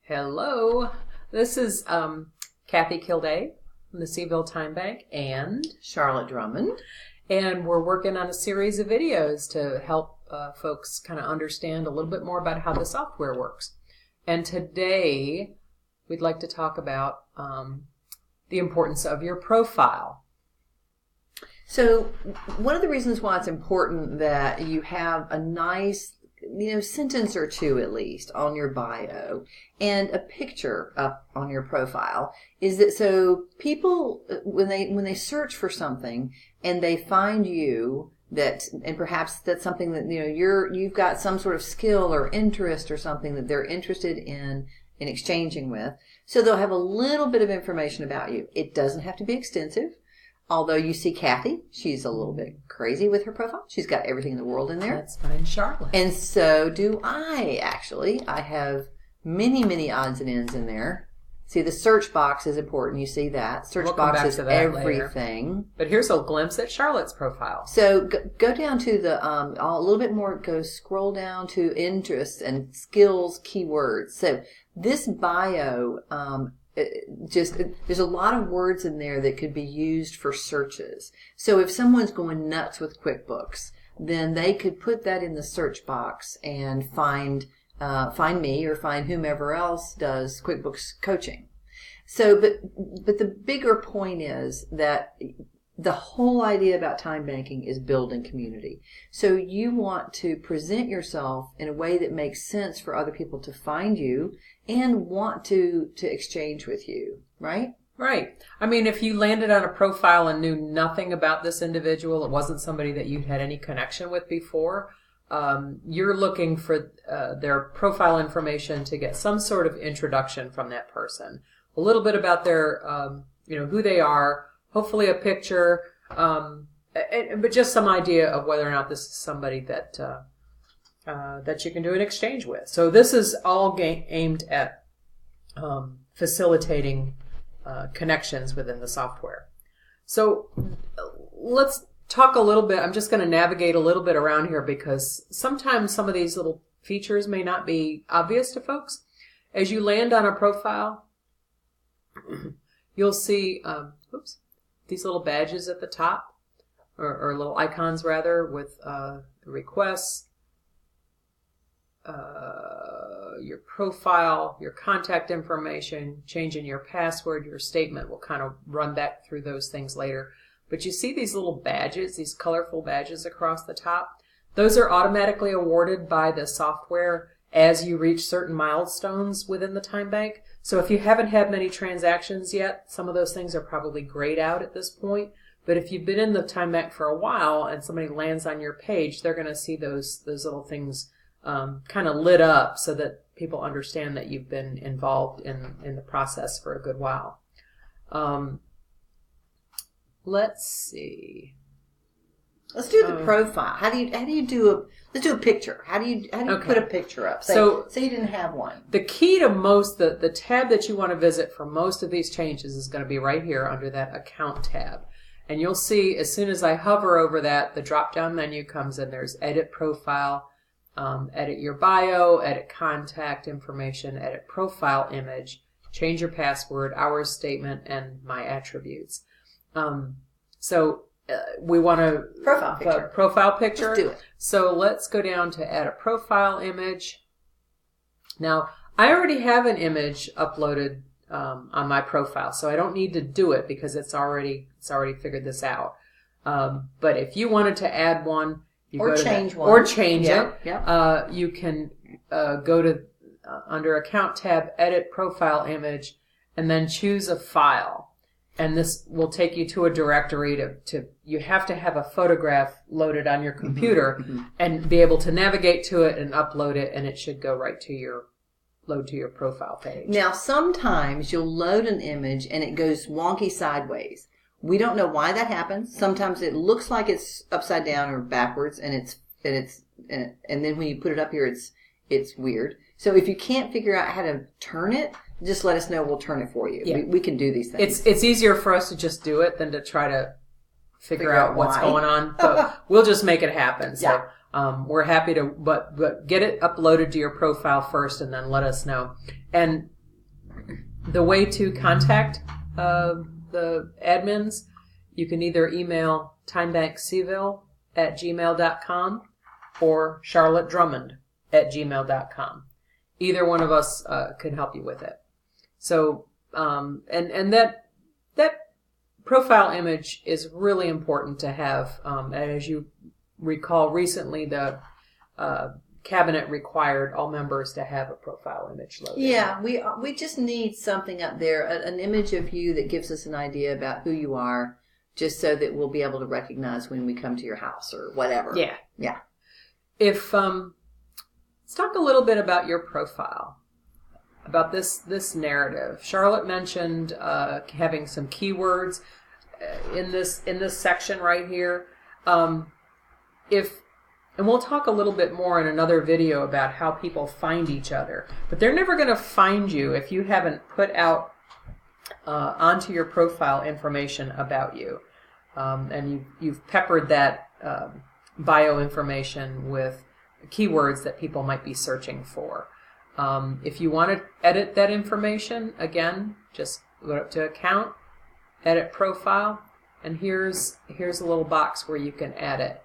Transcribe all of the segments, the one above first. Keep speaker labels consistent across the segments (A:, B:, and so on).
A: Hello, this is Kathy Kilday from the CVille TimeBank and
B: Charlotte Drummond.
A: And we're working on a series of videos to help folks kind of understand a little bit more about how the software works. And today we'd like to talk about the importance of your profile.
B: So one of the reasons why it's important that you have a nice sentence or two at least on your bio and a picture up on your profile is that so people when they search for something and they find you and perhaps that's something that you've got some sort of skill or interest or something that they're interested in exchanging with, so they'll have a little bit of information about you. It doesn't have to be extensive. Although you see Kathy, she's a little bit crazy with her profile. She's got everything in the world in there.
A: That's fine, Charlotte.
B: And so do I, actually. I have many, many odds and ends in there. See, the search box is important. You see that. Search box is everything.
A: Later. But here's a glimpse at Charlotte's profile.
B: So go down to the, a little bit more, scroll down to interests and skills keywords. So this bio, there's a lot of words in there that could be used for searches. So if someone's going nuts with QuickBooks, then they could put that in the search box and find me or find whomever else does QuickBooks coaching. So, but the bigger point is that the whole idea about time banking is building community. So you want to present yourself in a way that makes sense for other people to find you and want to exchange with you, right?
A: Right. I mean, if you landed on a profile and knew nothing about this individual, it wasn't somebody that you'd had any connection with before, you're looking for their profile information to get some sort of introduction from that person. A little bit about their, who they are, hopefully a picture, but just some idea of whether or not this is somebody that you can do an exchange with. So this is all aimed at facilitating connections within the software. So let's talk a little bit. I'm just going to navigate a little bit around here because sometimes some of these little features may not be obvious to folks. As you land on a profile, you'll see these little badges at the top, or little icons rather, with requests, your profile, your contact information, changing your password, your statement. We'll kind of run back through those things later. But you see these little badges, these colorful badges across the top. Those are automatically awarded by the software as you reach certain milestones within the TimeBank. So if you haven't had many transactions yet, some of those things are probably grayed out at this point. But if you've been in the TimeBank for a while and somebody lands on your page, they're going to see those little things kind of lit up so that people understand that you've been involved in the process for a good while. Let's see.
B: Let's do the profile. How do you do let's do a picture. How do you put a picture up? Say you didn't have one.
A: The key to the tab that you want to visit for most of these changes is going to be right here under that account tab. And you'll see as soon as I hover over that, the drop down menu comes in. There's edit profile, edit your bio, edit contact information, edit profile image, change your password, hours statement, and my attributes. We want a profile picture.
B: Let's do it.
A: So let's go down to add a profile image. Now, I already have an image uploaded on my profile, so I don't need to do it because it's already figured this out. But if you wanted to add one,
B: change
A: it.
B: Yep.
A: You can go to under Account tab, Edit Profile Image, and then choose a file. And this will take you to a directory you have to have a photograph loaded on your computer and be able to navigate to it and upload it, and it should go right to your profile page.
B: Now, sometimes you'll load an image and it goes wonky sideways. We don't know why that happens. Sometimes it looks like it's upside down or backwards, and then when you put it up here, it's weird. So if you can't figure out how to turn it, just let us know. We'll turn it for you. Yeah. We can do these things.
A: It's easier for us to just do it than to try to figure out what's going on. But we'll just make it happen. So we're happy to, but get it uploaded to your profile first, and then let us know. And The way to contact the admins, you can either email timebankcville@gmail.com or charlottedrummond@gmail.com. Either one of us can help you with it. So, and that profile image is really important to have. And as you recall, recently the cabinet required all members to have a profile image loaded.
B: Yeah, we just need something up there, an image of you that gives us an idea about who you are, just so that we'll be able to recognize when we come to your house or whatever.
A: Yeah.
B: Yeah.
A: If let's talk a little bit about your profile, about this narrative. Charlotte mentioned having some keywords in this section right here. And we'll talk a little bit more in another video about how people find each other. But they're never going to find you if you haven't put out onto your profile information about you. And you've peppered that bio information with keywords that people might be searching for. If you want to edit that information, again, just go up to Account, Edit Profile, and here's a little box where you can add it.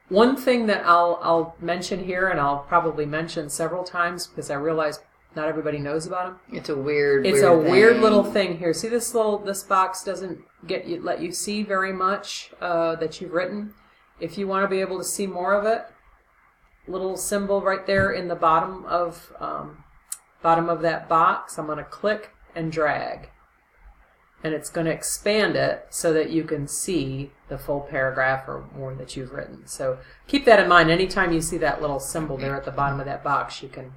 A: One thing that I'll mention here, and I'll probably mention several times because I realize not everybody knows about them.
B: It's a weird
A: little thing here. See this box doesn't let you see very much that you've written. If you want to be able to see more of it, little symbol right there in the bottom of that box, I'm going to click and drag. And it's going to expand it so that you can see the full paragraph or more that you've written. So keep that in mind. Anytime you see that little symbol there at the bottom of that box, you can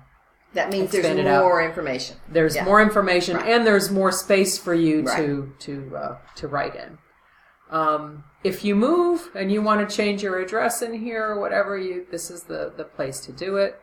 B: That means there's more information.
A: There's more information,
B: right.
A: And there's more space for you
B: right.
A: to write in. If you move and you want to change your address in here or whatever, this is the place to do it.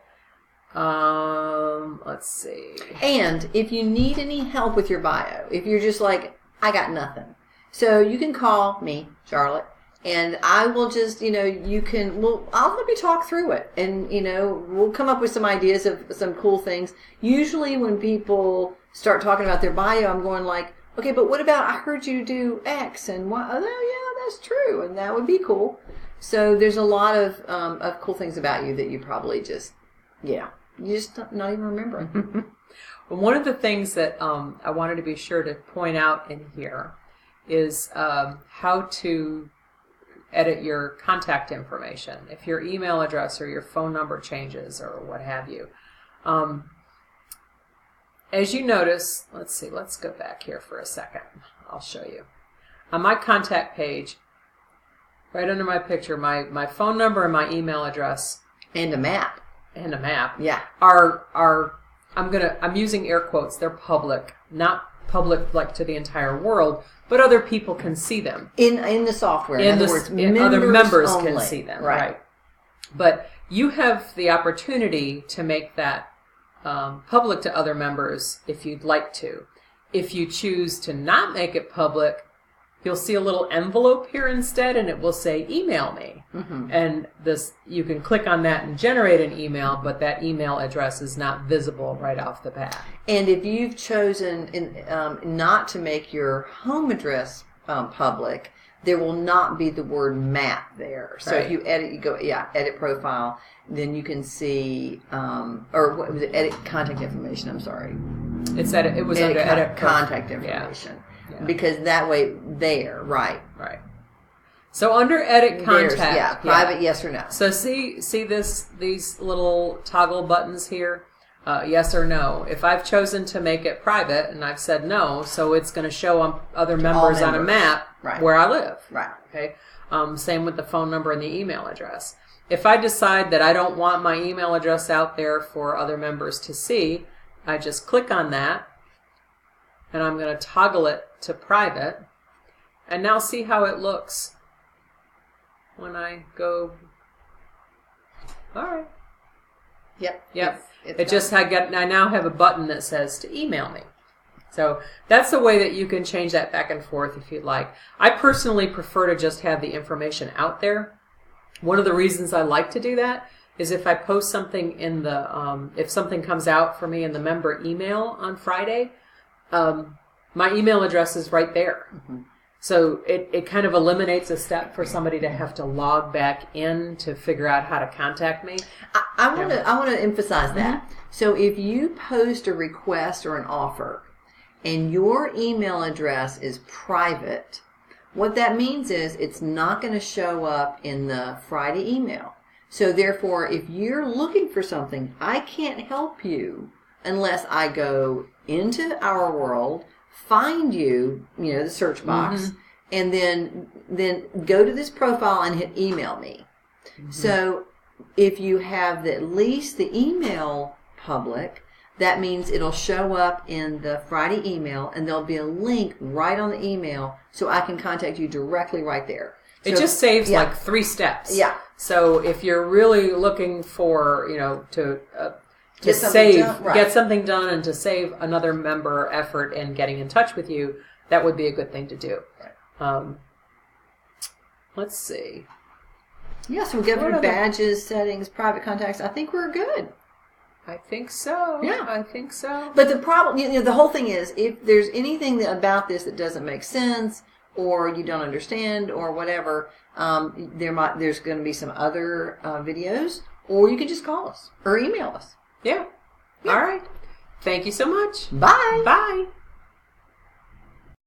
A: Let's see.
B: And if you need any help with your bio, if you're just like, I got nothing. So you can call me, Charlotte, and I will just, I'll help you talk through it. And, we'll come up with some ideas of some cool things. Usually when people start talking about their bio, I'm going like, okay, but what about I heard you do X and Y? Oh, yeah, that's true. And that would be cool. So there's a lot of cool things about you that you probably just, you just not even remembering.
A: One of the things that I wanted to be sure to point out in here is how to edit your contact information. If your email address or your phone number changes or what have you. As you notice, let's go back here for a second. I'll show you. On my contact page, right under my picture, my phone number and my email address.
B: And a map.
A: Yeah. I'm using air quotes. They're public, not public like to the entire world, but other people can see them
B: in the software. In other words,
A: other members
B: only.
A: Can see them,
B: right?
A: But you have the opportunity to make that public to other members if you'd like to. If you choose to not make it public, you'll see a little envelope here instead, and it will say "Email me." Mm-hmm. And you can click on that and generate an email, but that email address is not visible right off the bat.
B: And if you've chosen not to make your home address public, there will not be the word "map" there. So
A: right.
B: If you edit profile, then you can see or what was it? Edit contact information. I'm sorry.
A: It was under edit
B: contact information. Yeah. Because that way, right.
A: So under edit contact,
B: private yes or no.
A: So see these little toggle buttons here, yes or no. If I've chosen to make it private and I've said no, so it's going to show other members on a map where I live.
B: Right.
A: Okay. Same with the phone number and the email address. If I decide that I don't want my email address out there for other members to see, I just click on that. And I'm going to toggle it to private. And now see how it looks when I go. All right.
B: Yep.
A: I now have a button that says to email me. So that's the way that you can change that back and forth if you'd like. I personally prefer to just have the information out there. One of the reasons I like to do that is if I post something in the, if something comes out for me in the member email on Friday, my email address is right there. Mm-hmm. So it kind of eliminates a step for somebody to have to log back in to figure out how to contact me.
B: I want to emphasize that. Mm-hmm. So if you post a request or an offer and your email address is private, what that means is it's not going to show up in the Friday email. So therefore, if you're looking for something, I can't help you unless I go into hOurworld, find you, the search box, mm-hmm. and then go to this profile and hit email me. Mm-hmm. So if you have at least the email public, that means it'll show up in the Friday email, and there'll be a link right on the email so I can contact you directly right there.
A: It just saves like 3 steps.
B: Yeah.
A: So if you're really looking for, to
B: get
A: something done and to save another member effort in getting in touch with you, that would be a good thing to do.
B: Right.
A: Let's see.
B: Yeah, so we'll get rid of badges, settings, private contacts. I think we're good.
A: I think so.
B: Yeah.
A: I think so.
B: But the problem, the whole thing is, if there's anything about this that doesn't make sense, or you don't understand, or whatever, there's going to be some other videos, or you can just call us or email us.
A: Yeah. All right. Thank you so much.
B: Bye.
A: Bye.